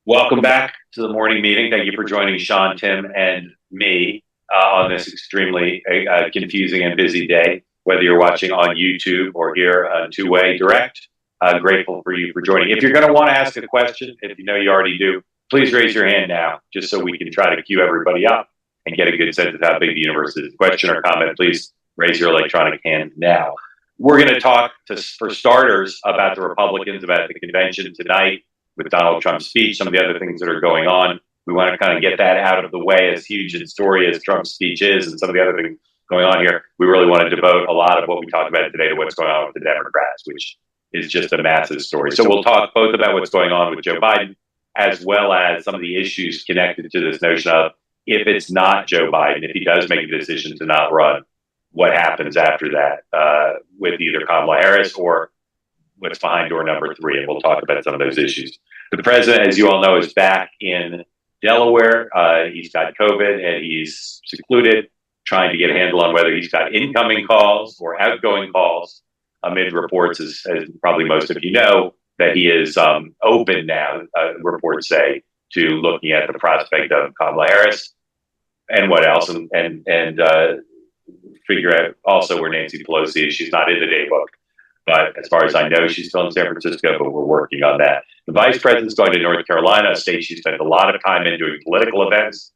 Welcome back to the morning meeting. Thank you for joining Sean, Tim, and me on this extremely confusing and busy day, whether you're watching on YouTube or here on two-way direct. Grateful for you for joining. If you're going to want to ask a question, if you know you already do, please raise your hand now, just so we can try to queue everybody up and get a good sense of how big the universe is. Question or comment, please raise your electronic hand now. We're going to talk, for starters, about the Republicans, about the convention tonight with Donald Trump's speech, some of the other things that are going on. We want to kind of get that out of the way, as huge a story as Trump's speech is and some of the other things going on here. We really want to devote a lot of what we talked about today to what's going on with the Democrats, which is just a massive story. So we'll talk both about what's going on with Joe Biden, as well as some of the issues connected to this notion of, if it's not Joe Biden, if he does make a decision to not run, what happens after that with either Kamala Harris or what's behind door number 3. And we'll talk about some of those issues. The president, as you all know, is back in Delaware. He's got COVID and he's secluded, trying to get a handle on whether he's got incoming calls or outgoing calls, amid reports, as probably most of you know, that he is open now, reports say, to looking at the prospect of Kamala Harris and what else, and figure out also where Nancy Pelosi is. She's not in the daybook, but as far as I know, she's still in San Francisco, but we're working on that. The vice president's going to North Carolina, a state she spent a lot of time in doing political events.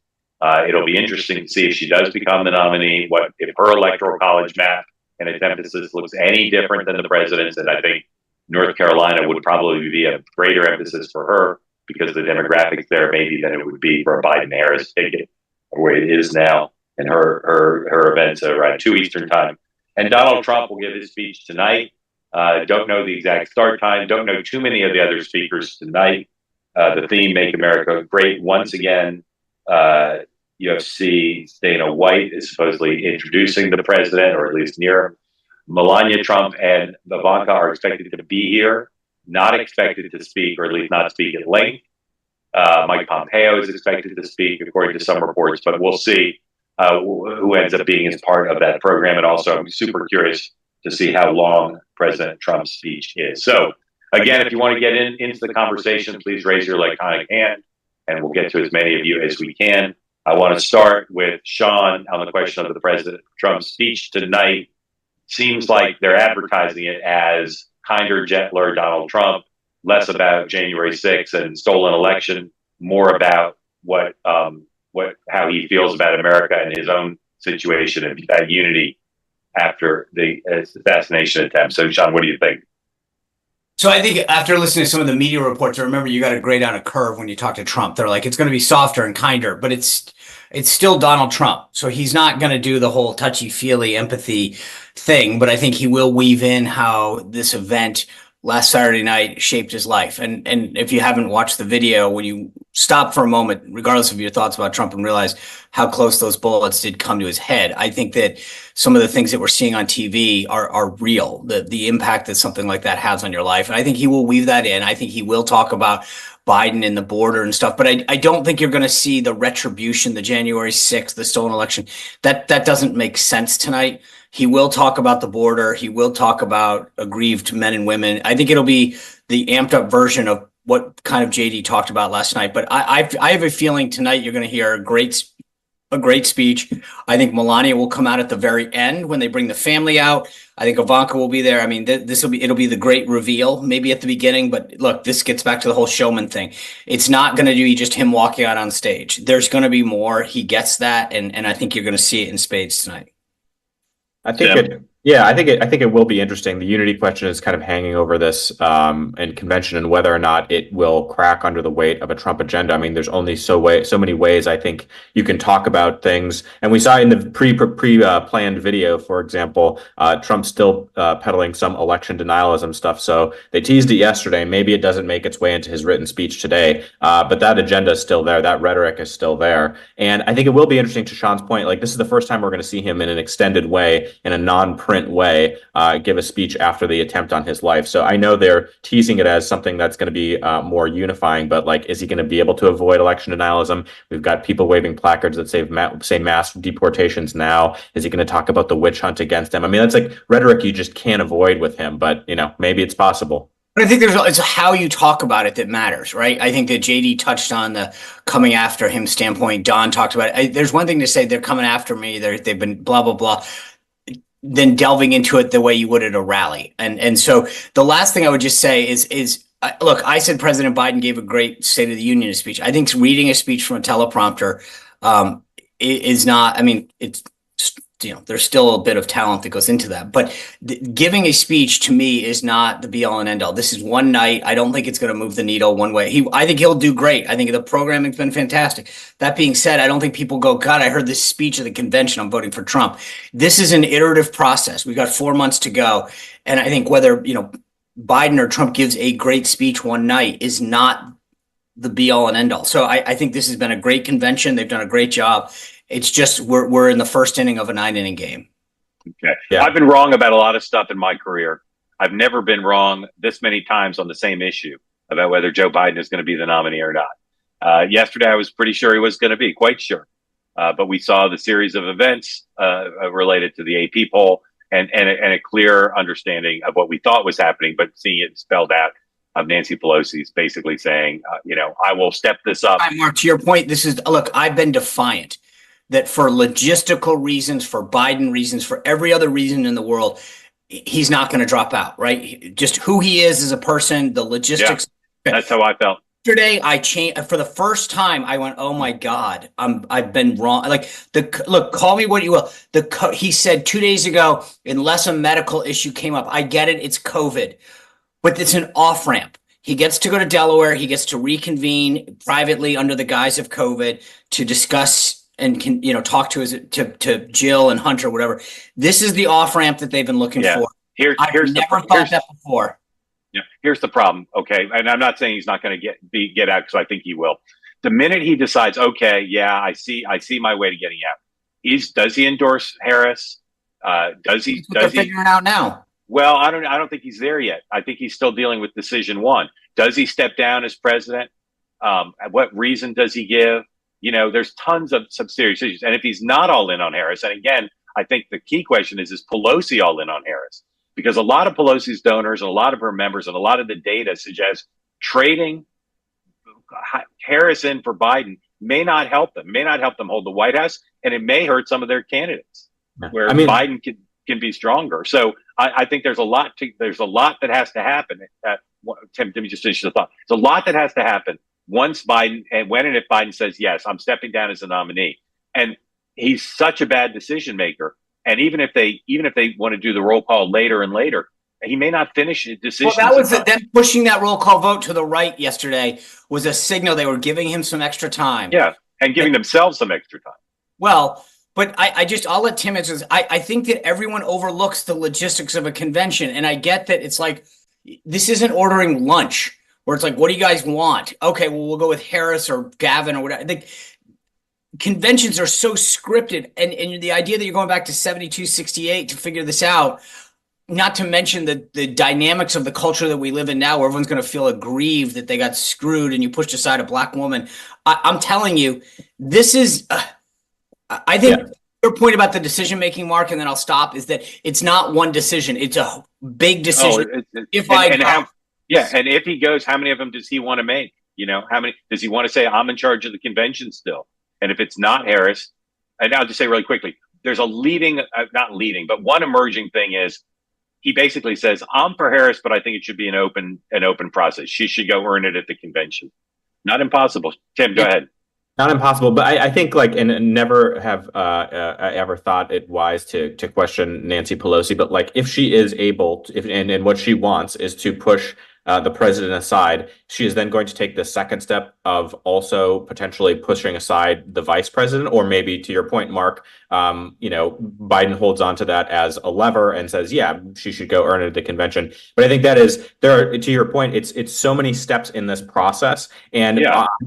It'll be interesting to see if she does become the nominee, if her electoral college map and its emphasis looks any different than the president's. And I think North Carolina would probably be a greater emphasis for her because of the demographics there maybe than it would be for a Biden-Harris ticket, where it is now. And her events are around 2 Eastern time. And Donald Trump will give his speech tonight. Don't know the exact start time. Don't know too many of the other speakers tonight. The theme, Make America Great Once Again. UFC Dana White is supposedly introducing the president, or at least near him. Melania Trump and Ivanka are expected to be here, not expected to speak, or at least not speak at length. Mike Pompeo is expected to speak, according to some reports, but we'll see who ends up being as part of that program. And also, I'm super curious to see how long President Trump's speech is. So, again, if you want to get into the conversation, please raise your electronic hand, and we'll get to as many of you as we can. I want to start with Sean on the question of the President Trump's speech tonight. Seems like they're advertising it as kinder, gentler Donald Trump, less about January 6th and stolen election, more about how he feels about America and his own situation and that unity after the assassination attempt. So, Sean, what do you think? So I think after listening to some of the media reports, I remember you got to grade on a curve when you talk to Trump. They're like, it's going to be softer and kinder, but it's still Donald Trump. So he's not going to do the whole touchy-feely empathy thing, but I think he will weave in how this event last Saturday night shaped his life. And if you haven't watched the video, when you stop for a moment, regardless of your thoughts about Trump, and realize how close those bullets did come to his head, I think that some of the things that we're seeing on TV are real, the impact that something like that has on your life. And I think he will weave that in. I think he will talk about Biden and the border and stuff, but I don't think you're going to see the retribution, the January 6th, the stolen election. That doesn't make sense tonight. He will talk about the border. He will talk about aggrieved men and women. I think it'll be the amped up version of what kind of JD talked about last night. But I have a feeling tonight you're going to hear a great speech. I think Melania will come out at the very end when they bring the family out. I think Ivanka will be there. I mean, it'll be the great reveal, maybe at the beginning. But look, this gets back to the whole showman thing. It's not going to be just him walking out on stage. There's going to be more. He gets that, and I think you're going to see it in spades tonight. I think I think it will be interesting. The unity question is kind of hanging over this and convention, and whether or not it will crack under the weight of a Trump agenda. I mean, there's only so many ways I think you can talk about things. And we saw in the pre-planned video, for example, Trump still peddling some election denialism stuff. So they teased it yesterday. Maybe it doesn't make its way into his written speech today, but that agenda is still there. That rhetoric is still there. And I think it will be interesting, to Sean's point. Like, this is the first time we're going to see him in an extended way, in a non-print way, give a speech after the attempt on his life. So I know they're teasing it as something that's going to be more unifying, but like, is he going to be able to avoid election denialism? We've got people waving placards that say mass deportations now. Is he going to talk about the witch hunt against him? I mean, that's like rhetoric you just can't avoid with him, but maybe it's possible. But I think it's how you talk about it that matters, right? I think that JD touched on the coming after him standpoint. Don talked about it. There's one thing to say they're coming after me. They've been blah blah blah. Then delving into it the way you would at a rally, and so the last thing I would just say is look. I said President Biden gave a great State of the Union speech. I think reading a speech from a teleprompter is not. I mean, it's there's still a bit of talent that goes into that, but giving a speech to me is not the be all and end all. This is one night. I don't think it's going to move the needle one way. I think he'll do great. I think the programming's been fantastic. That being said, I don't think people go, God, I heard this speech at the convention, I'm voting for Trump. This is an iterative process. We've got 4 months to go. And I think whether, Biden or Trump gives a great speech one night is not the be all and end all. So I think this has been a great convention. They've done a great job. It's just we're in the first inning of a 9-inning game. Okay. Yeah. I've been wrong about a lot of stuff in my career. I've never been wrong this many times on the same issue about whether Joe Biden is going to be the nominee or not. Yesterday, I was pretty sure he was going to be, quite sure. But we saw the series of events related to the AP poll and a clear understanding of what we thought was happening, but seeing it spelled out of Nancy Pelosi's basically saying, I will step this up. Mark, to your point, look, I've been defiant that for logistical reasons, for Biden reasons, for every other reason in the world, he's not going to drop out, right? Just who he is as a person, the logistics. Yeah, that's how I felt. Yesterday, I changed for the first time. I went, "Oh my God, I've been wrong." Like look, call me what you will. He said 2 days ago, unless a medical issue came up. I get it, it's COVID, but it's an off ramp. He gets to go to Delaware. He gets to reconvene privately under the guise of COVID to discuss and can talk to Jill and Hunter, whatever. This is the off ramp that they've been looking for. I've never thought that before. Yeah, here's the problem. Okay, and I'm not saying he's not going to get out because I think he will. The minute he decides, okay, yeah, I see my way to getting out. Does he endorse Harris? Does he? They're figuring out now. Well, I don't think he's there yet. I think he's still dealing with decision one. Does he step down as president? What reason does he give? There's tons of some serious issues. And if he's not all in on Harris, and again, I think the key question is Pelosi all in on Harris? Because a lot of Pelosi's donors and a lot of her members and a lot of the data suggests trading Harris in for Biden may not help them, hold the White House, and it may hurt some of their candidates where Biden can be stronger. So I think there's a lot that has to happen. Tim, let me just finish the thought. There's a lot that has to happen once Biden and when and if Biden says, yes, I'm stepping down as a nominee. And he's such a bad decision maker. And even if they want to do the roll call later and later, he may not finish a decision. Well, that was them pushing that roll call vote to the right yesterday was a signal they were giving him some extra time. Yeah, and giving themselves some extra time. Well, but I'll let Tim answer this. I think that everyone overlooks the logistics of a convention. And I get that it's like, this isn't ordering lunch where it's like, what do you guys want? Okay, well, we'll go with Harris or Gavin or whatever. I think conventions are so scripted. And the idea that you're going back to 72, 68 to figure this out, not to mention the dynamics of the culture that we live in now, where everyone's going to feel aggrieved that they got screwed and you pushed aside a black woman. I'm telling you, this is... I think your point about the decision-making, Mark, and then I'll stop, is that it's not one decision. It's a big decision. And if he goes, how many of them does he want to make? How many does he want to say, I'm in charge of the convention still? And if it's not Harris, and I'll just say really quickly, there's a but one emerging thing is he basically says, I'm for Harris, but I think it should be an open process. She should go earn it at the convention. Not impossible. Tim, go ahead. Not impossible, but I think and never have I ever thought it wise to question Nancy Pelosi, but if she is able to, and what she wants is to push the president aside, she is then going to take the second step of also potentially pushing aside the vice president, or maybe to your point, Mark, Biden holds on to that as a lever and says, yeah, she should go earn it at the convention. But I think to your point, it's so many steps in this process. And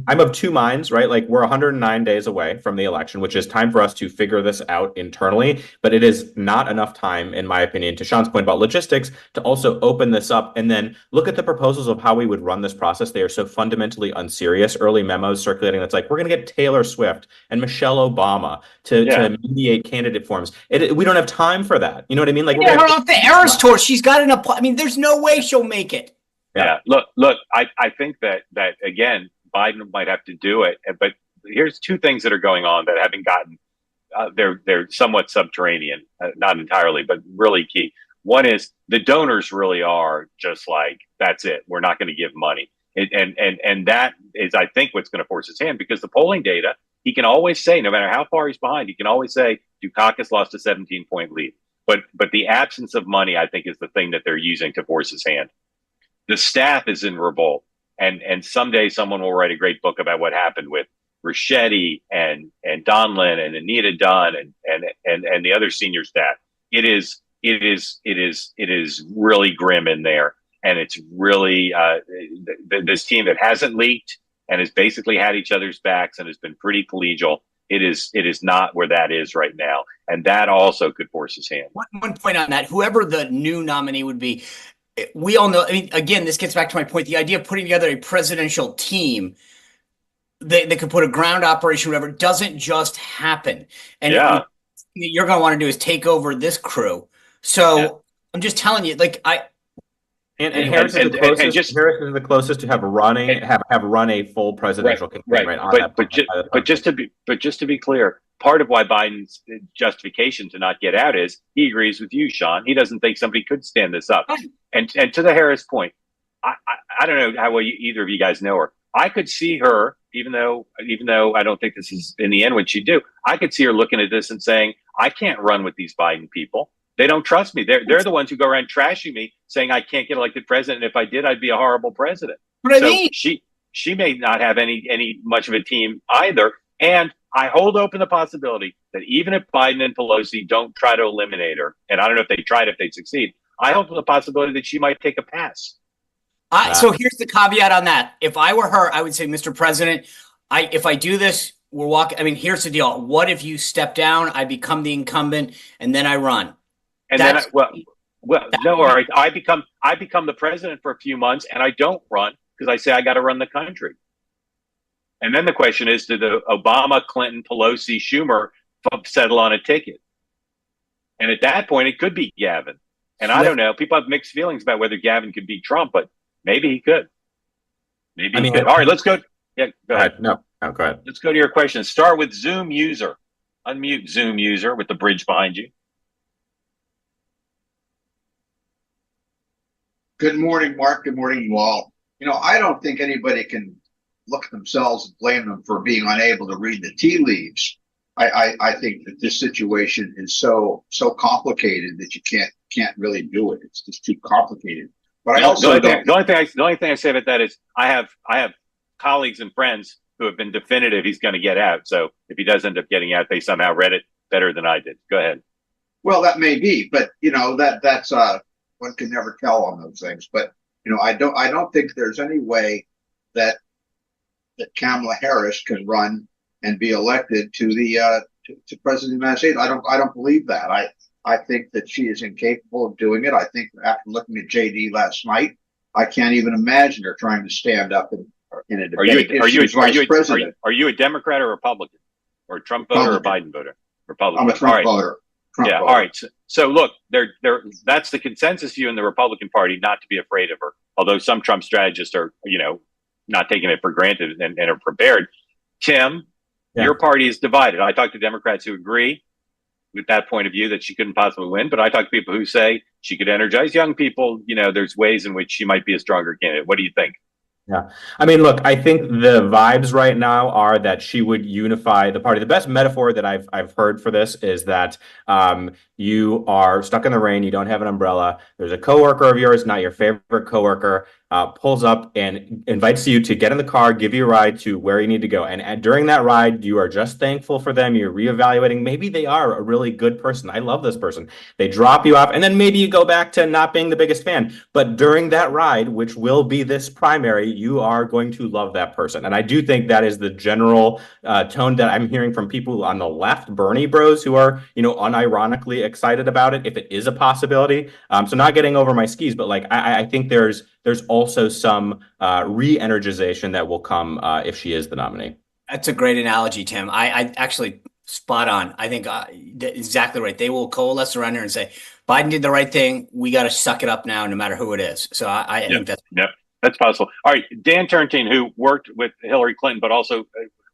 I'm of two minds, right? We're 109 days away from the election, which is time for us to figure this out internally. But it is not enough time, in my opinion, to Sean's point about logistics, to also open this up and then look at the proposals of how we would run this process. They are so fundamentally unserious. Early memos circulating that's we're going to get Taylor Swift and Michelle Obama to mediate candidate forms. We don't have time for that. You know what I mean? Her off the Eras tour. She's got there's no way she'll make it. Yeah. Look. I think that again, Biden might have to do it, but here's two things that are going on that haven't gotten. They're somewhat subterranean, not entirely, but really key. One is the donors really are just like, that's it. We're not going to give money. And that is, I think, what's going to force his hand, because the polling data, he can always say, no matter how far he's behind, he can always say Dukakis lost a 17-point lead. But the absence of money, I think, is the thing that they're using to force his hand. The staff is in revolt, and someday someone will write a great book about what happened with Ricchetti and Donlin and Anita Dunn and the other senior staff. It is really grim in there, and it's really this team that hasn't leaked and has basically had each other's backs and has been pretty collegial. It is not where that is right now, and that also could force his hand. One point on that: whoever the new nominee would be, we all know. I mean, again, this gets back to my point: the idea of putting together a presidential team. They could put a ground operation, whatever, doesn't just happen. And you're going to want to do is take over this crew. So I'm just telling you, like Harris is the closest to have run a full presidential campaign But just to be clear, part of why Biden's justification to not get out is he agrees with you, Sean. He doesn't think somebody could stand this up. And to the Harris point, I don't know how well either of you guys know her. I could see her, even though I don't think this is in the end what she'd do. I could see her looking at this and saying, "I can't run with these Biden people. They don't trust me. They're the ones who go around trashing me, saying I can't get elected president. If I did, I'd be a horrible president." She may not have any much of a team either. And I hold open the possibility that even if Biden and Pelosi don't try to eliminate her, and I don't know if they tried, if they'd succeed, I hope the possibility that she might take a pass. So here's the caveat on that. If I were her, I would say, Mr. President, if I do this, we're walking. I mean, here's the deal. What if you step down, I become the incumbent, and then I run? And then, I become the president for a few months, and I don't run because I say I got to run the country. And then the question is, did the Obama, Clinton, Pelosi, Schumer settle on a ticket? And at that point, it could be Gavin. And I don't know. People have mixed feelings about whether Gavin could beat Trump, but maybe he could. Maybe he could. All right, let's go. Yeah, go ahead. No, go ahead. Let's go to your question. Start with Zoom user. Unmute Zoom user with the bridge behind you. Good morning, Mark. Good morning, you all. I don't think anybody can look at themselves and blame them for being unable to read the tea leaves. I think that this situation is so complicated that you can't really do it. It's just too complicated. But the only thing I say about that is I have colleagues and friends who have been definitive he's going to get out. So if he does end up getting out, they somehow read it better than I did. Go ahead. Well, that may be, but that's one can never tell on those things. But I don't think there's any way that Kamala Harris can run and be elected to the to president of the United States. I don't believe that. I think that she is incapable of doing it. I think after looking at JD last night, I can't even imagine her trying to stand up in a debate. Are you a Democrat or Republican, or a Trump voter or a Biden voter? Republican. I'm a Trump voter. Voter. All right. So look, that's the consensus view in the Republican Party, not to be afraid of her. Although some Trump strategists are, not taking it for granted and are prepared. Tim, your party is divided. I talk to Democrats who agree with that point of view that she couldn't possibly win, but I talk to people who say she could energize young people. There's ways in which she might be a stronger candidate. What do you think? Yeah. I mean, look, I think the vibes right now are that she would unify the party. The best metaphor that I've heard for this is that you are stuck in the rain, you don't have an umbrella. There's a coworker of yours, not your favorite coworker, pulls up and invites you to get in the car, give you a ride to where you need to go. And during that ride, you are just thankful for them. You're reevaluating. Maybe they are a really good person. I love this person. They drop you off, and then maybe you go back to not being the biggest fan. But during that ride, which will be this primary, you are going to love that person. And I do think that is the general tone that I'm hearing from people on the left, Bernie bros, who are, unironically excited about it, if it is a possibility. So not getting over my skis, but I think there's also some re-energization that will come if she is the nominee. That's a great analogy, Tim. I actually spot on. I think exactly right. They will coalesce around her and say, Biden did the right thing. We got to suck it up now, no matter who it is. So I think that's. Yep. That's possible. All right, Dan Turntine, who worked with Hillary Clinton, but also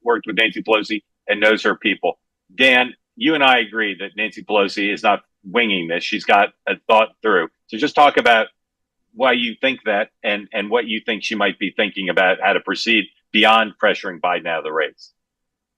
worked with Nancy Pelosi and knows her people. Dan, you and I agree that Nancy Pelosi is not winging this. She's got a thought through. So just talk about why you think that and what you think she might be thinking about how to proceed beyond pressuring Biden out of the race.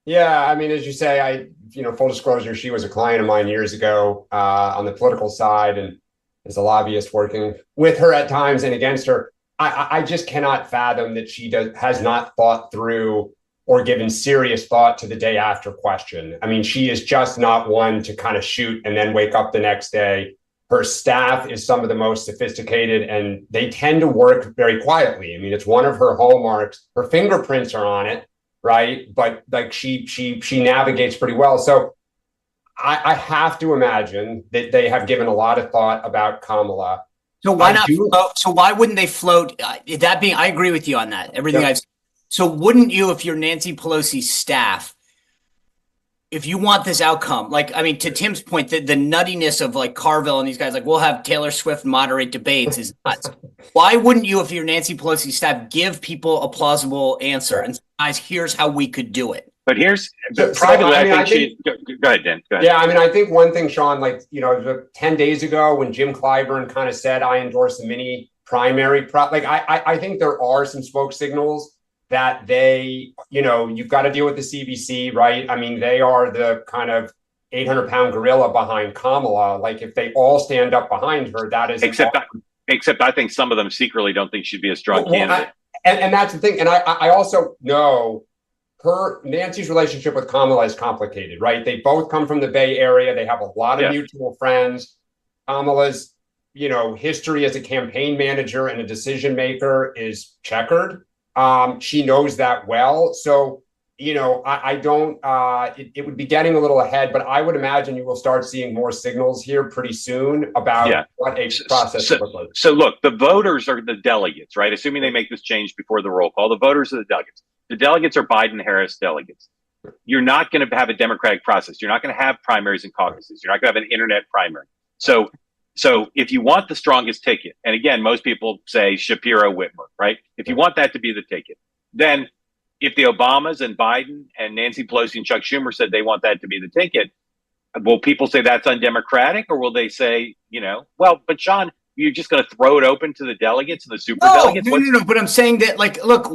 Yeah, I mean, as you say, full disclosure, she was a client of mine years ago on the political side and as a lobbyist working with her at times and against her. I just cannot fathom that she has not thought through or given serious thought to the day after question. I mean, she is just not one to kind of shoot and then wake up the next day. Her staff is some of the most sophisticated and they tend to work very quietly. I mean, it's one of her hallmarks. Her fingerprints are on it, right? But like she navigates pretty well. So I have to imagine that they have given a lot of thought about Kamala. So why not float? So why wouldn't they float? That being, I agree with you on that. Everything I've said. So wouldn't you, if you're Nancy Pelosi's staff, if you want this outcome, like, I mean, to Tim's point, the nuttiness of like Carville and these guys, like, we'll have Taylor Swift moderate debates is nuts. Why wouldn't you, if you're Nancy Pelosi's staff, give people a plausible answer and say, guys, here's how we could do it? But privately, I think go ahead, Dan. Go ahead. Yeah, I mean, I think one thing, Sean, 10 days ago when Jim Clyburn kind of said, I endorse a mini primary, I think there are some smoke signals that you've got to deal with the CBC, right? I mean, they are the kind of 800-pound gorilla behind Kamala. Like, if they all stand up behind her, that is except I think some of them secretly don't think she'd be a strong candidate. And that's the thing. And I also know Nancy's relationship with Kamala is complicated, right? They both come from the Bay Area. They have a lot of mutual friends. Kamala's, history as a campaign manager and a decision maker is checkered. She knows that well. So, I don't, it would be getting a little ahead, but I would imagine you will start seeing more signals here pretty soon about what a process would look like. So look, the voters are the delegates, right? Assuming they make this change before the roll call, the voters are the delegates. The delegates are Biden-Harris delegates. You're not going to have a democratic process. You're not going to have primaries and caucuses. You're not going to have an internet primary. So if you want the strongest ticket, and again, most people say Shapiro, Whitmer, right? If you want that to be the ticket, then if the Obamas and Biden and Nancy Pelosi and Chuck Schumer said they want that to be the ticket, will people say that's undemocratic, or will they say, but Sean, you're just going to throw it open to the delegates and the super delegates? No. But I'm saying that, like, look,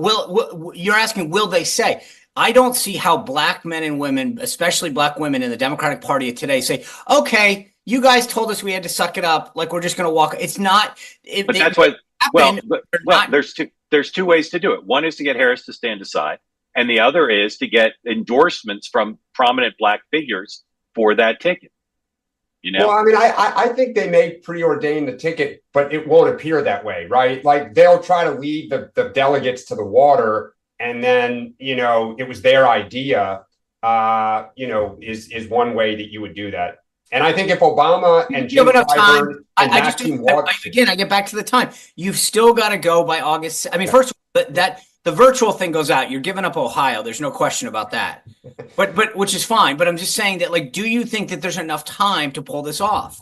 you're asking, will they say? I don't see how black men and women, especially black women in the Democratic Party of today, say, okay, you guys told us we had to suck it up. Like, we're just going to walk. It's not. But that's what. There's two ways to do it. One is to get Harris to stand aside, and the other is to get endorsements from prominent black figures for that ticket. Well, I mean, I think they may preordain the ticket, but it won't appear that way, right? Like, they'll try to lead the delegates to the water, and then, it was their idea, is one way that you would do that. And I think if Obama and Jim Clyburn and that team I get back to the time. You've still got to go by August. I mean, first of all, the virtual thing goes out. You're giving up Ohio. There's no question about that. But which is fine. But I'm just saying that, like, do you think that there's enough time to pull this off?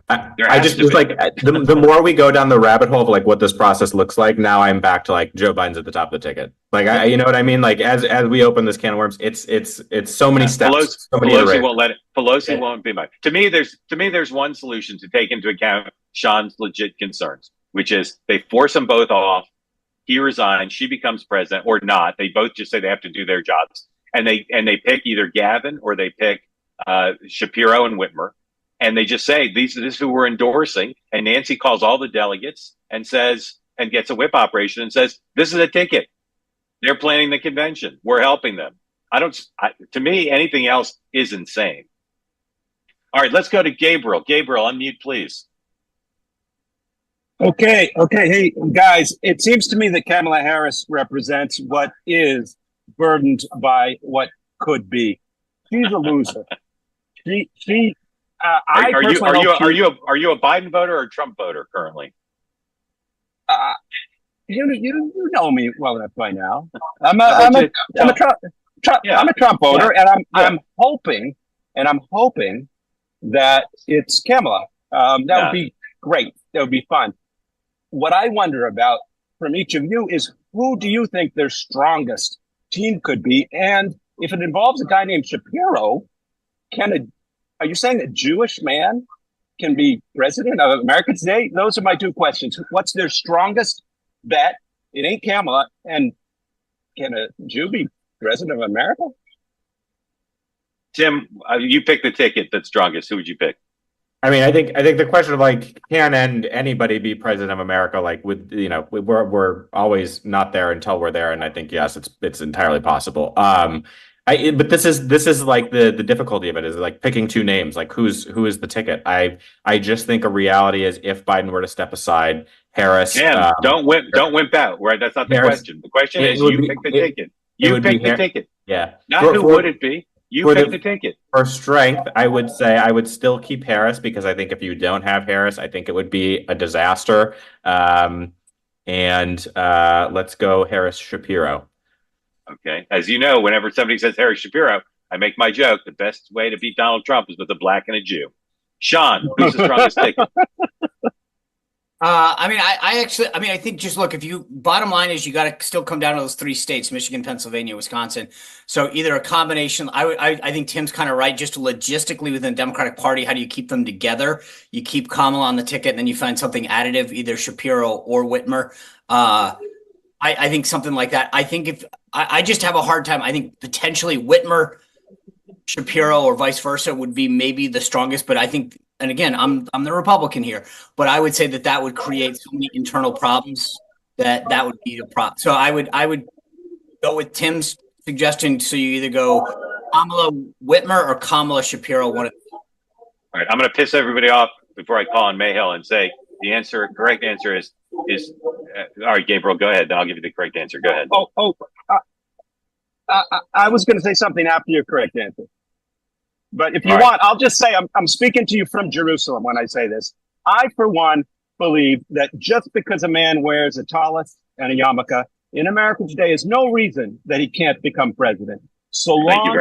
I just like the more we go down the rabbit hole of like what this process looks like, now I'm back to like Joe Biden's at the top of the ticket. Like, you know what I mean? Like, as we open this can of worms, it's so many steps. Pelosi won't let it. Pelosi won't be much. To me, there's one solution to take into account Sean's legit concerns, which is they force them both off. He resigns. She becomes president, or not. They both just say they have to do their jobs, and they pick either Gavin or they pick Shapiro and Whitmer. And they just say, this is who we're endorsing. And Nancy calls all the delegates and gets a whip operation and says, this is a ticket. They're planning the convention. We're helping them. To me, anything else is insane. All right, let's go to Gabriel. Gabriel, unmute, please. Okay. Hey, guys, it seems to me that Kamala Harris represents what is burdened by what could be. She's a loser. Are you a Biden voter or a Trump voter currently? You know me well enough by now. I'm a Trump voter, and I'm hoping that it's Kamala. That would be great. That would be fun. What I wonder about from each of you is, who do you think their strongest team could be? And if it involves a guy named Shapiro, are you saying a Jewish man can be president of America today? Those are my two questions. What's their strongest bet? It ain't Kamala. And can a Jew be president of America? Tim, you pick the ticket that's strongest. Who would you pick? I mean, I think the question of like, can anybody be president of America? Like, we're always not there until we're there, and I think yes, it's entirely possible. But this is like the difficulty of it is like picking two names. Like, who is the ticket? I just think a reality is if Biden were to step aside, Harris. Don't wimp out. Right? That's not the question. The question is you pick the ticket. You pick the ticket. Yeah. Not who would it be. You pick the ticket. For strength, I would say I would still keep Harris because I think if you don't have Harris, I think it would be a disaster. And let's go Harris Shapiro. Okay. As you know, whenever somebody says Harris Shapiro, I make my joke. The best way to beat Donald Trump is with a black and a Jew. Sean, who's the strongest ticket? I think just look, if you bottom line is you got to still come down to those three states, Michigan, Pennsylvania, Wisconsin. So either a combination, I think Tim's kind of right, just logistically within the Democratic Party, how do you keep them together? You keep Kamala on the ticket and then you find something additive, either Shapiro or Whitmer. I think something like that. I think if I just have a hard time, I think potentially Whitmer, Shapiro, or vice versa would be maybe the strongest, but I think, and again, I'm the Republican here, but I would say that would create so many internal problems that would be a problem. So I would go with Tim's suggestion. So you either go Kamala Whitmer or Kamala Shapiro. All right, I'm going to piss everybody off before I call on Mayhill and say the correct answer is all right, Gabriel, go ahead. Then I'll give you the correct answer. Go ahead. I was going to say something after your correct answer. But if you want, I'll just say I'm speaking to you from Jerusalem when I say this. I, for one, believe that just because a man wears a tallis and a yarmulke in America today is no reason that he can't become president. So long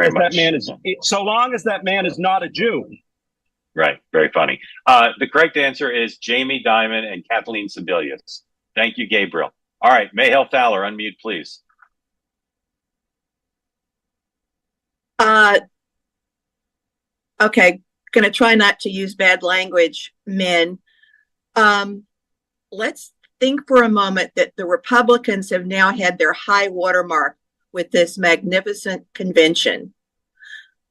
as that man is not a Jew. Right. Very funny. The correct answer is Jamie Dimon and Kathleen Sebelius. Thank you, Gabriel. All right. Mayhill Fowler, unmute, please. Okay, going to try not to use bad language, men. Let's think for a moment that the Republicans have now had their high watermark with this magnificent convention,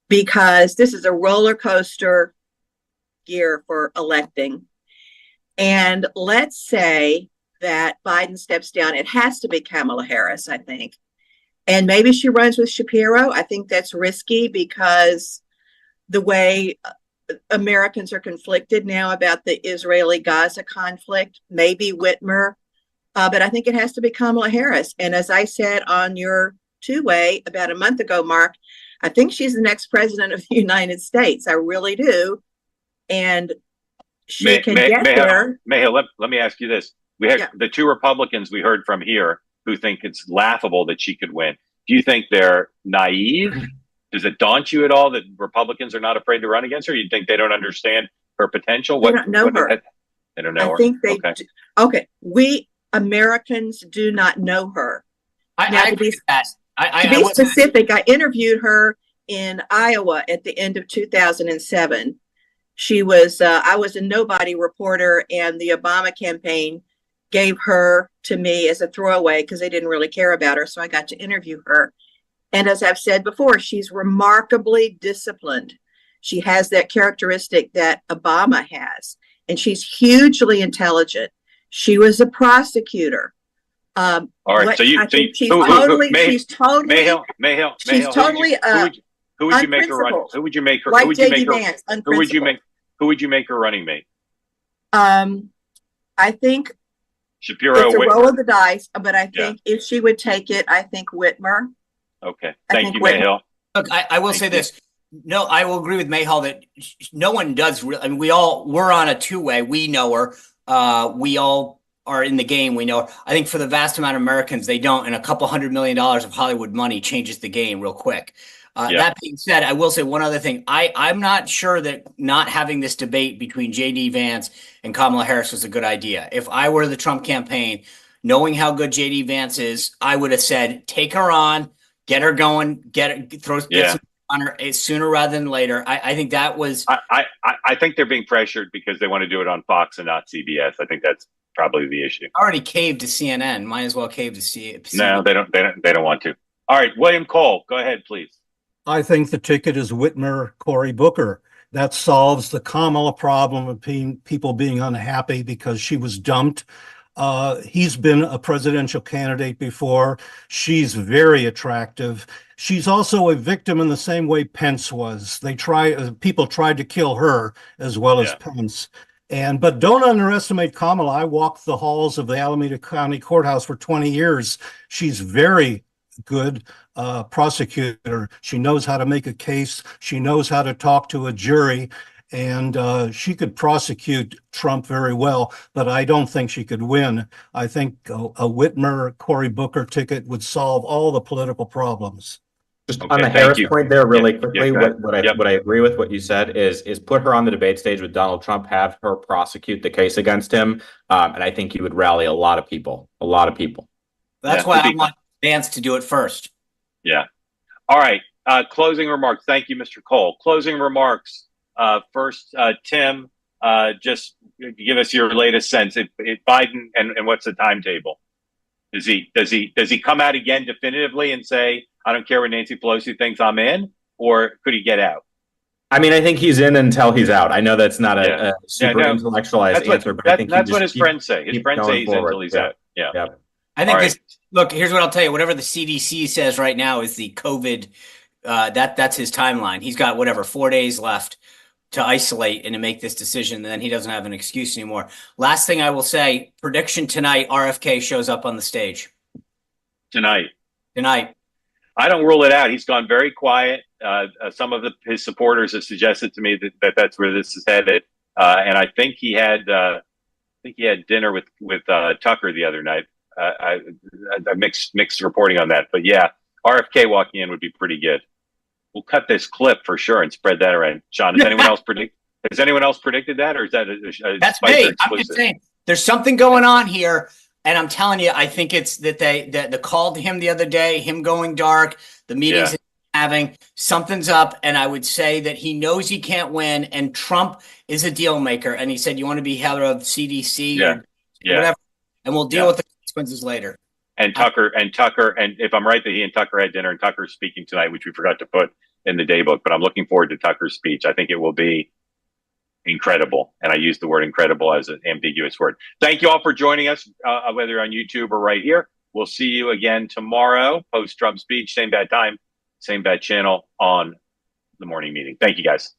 because this is a roller coaster year for electing. And let's say that Biden steps down. It has to be Kamala Harris, I think. And maybe she runs with Shapiro. I think that's risky because the way Americans are conflicted now about the Israeli-Gaza conflict, maybe Whitmer, but I think it has to be Kamala Harris. And as I said on your two-way about a month ago, Mark, I think she's the next president of the United States. I really do. And she can get there. Mayhill, let me ask you this. We have the two Republicans we heard from here who think it's laughable that she could win. Do you think they're naive? Does it daunt you at all that Republicans are not afraid to run against her? You think they don't understand her potential? They don't know her. They don't know her. I think they do. Okay. We Americans do not know her. To be specific, I interviewed her in Iowa at the end of 2007. She was, I was a nobody reporter, and the Obama campaign gave her to me as a throwaway because they didn't really care about her. So I got to interview her. And as I've said before, she's remarkably disciplined. She has that characteristic that Obama has, and she's hugely intelligent. She was a prosecutor. All right, Who would you make her running? Who would you make her? Like who would you J.D. make her? Vance, Who would you make? Who would you make her running mate? I think Shapiro. It's a Whitmer. roll of the dice, but I think if she would take it, I think Whitmer. Okay, thank you, Mayhill. Look, I will say this. No, I will agree with Mayhill that no one does really. I mean, we're on a two-way. We know her. We all are in the game. We know her. I think for the vast amount of Americans, they don't. And a couple $100 million of Hollywood money changes the game real quick. That being said, I will say one other thing. I'm not sure that not having this debate between J.D. Vance and Kamala Harris was a good idea. If I were the Trump campaign, knowing how good JD Vance is, I would have said, take her on, get her going, get some on her sooner rather than later. I think that was. I think they're being pressured because they want to do it on Fox and not CBS. I think that's probably the issue. Already caved to CNN. Might as well cave to CNN. No, they don't want to. All right, William Cole, go ahead, please. I think the ticket is Whitmer, Cory Booker. That solves the Kamala problem of people being unhappy because she was dumped. He's been a presidential candidate before. She's very attractive. She's also a victim in the same way Pence was. People tried to kill her as well as Pence. But don't underestimate Kamala. I walked the halls of the Alameda County Courthouse for 20 years. She's very good prosecutor. She knows how to make a case. She knows how to talk to a jury. And she could prosecute Trump very well, but I don't think she could win. I think a Whitmer, Cory Booker ticket would solve all the political problems. Just on the Harris point there, really quickly, what I agree with what you said is put her on the debate stage with Donald Trump, have her prosecute the case against him, and I think you would rally a lot of people. That's why I want Vance to do it first. Yeah. All right. Closing remarks. Thank you, Mr. Cole. Closing remarks. First, Tim, just give us your latest sense. Biden and what's the timetable? Does he come out again definitively and say, I don't care what Nancy Pelosi thinks, I'm in, or could he get out? I mean, I think he's in until he's out. I know that's not a super intellectualized answer, but I think that's what his friends say. His friends say he's in until he's out. Yeah. I think look, here's what I'll tell you. Whatever the CDC says right now is the COVID, that's his timeline. He's got 4 days left to isolate and to make this decision, and then he doesn't have an excuse anymore. Last thing I will say, prediction tonight, RFK shows up on the stage. Tonight. I don't rule it out. He's gone very quiet. Some of his supporters have suggested to me that that's where this is headed. And I think he had dinner with Tucker the other night. I mixed reporting on that, but yeah, RFK walking in would be pretty good. We'll cut this clip for sure and spread that around. Sean, has anyone else predicted that, or is that that's me? I'm just saying there's something going on here, and I'm telling you, I think it's that the call to him the other day, him going dark, the meetings having, something's up, and I would say that he knows he can't win, and Trump is a deal maker, and he said, "You want to be head of CDC or whatever, and we'll deal with the consequences later." And Tucker, and if I'm right that he and Tucker had dinner, and Tucker's speaking tonight, which we forgot to put in the day book, but I'm looking forward to Tucker's speech. I think it will be incredible. And I use the word incredible as an ambiguous word. Thank you all for joining us, whether on YouTube or right here. We'll see you again tomorrow, post Trump speech, same bad time, same bad channel on the morning meeting. Thank you, guys.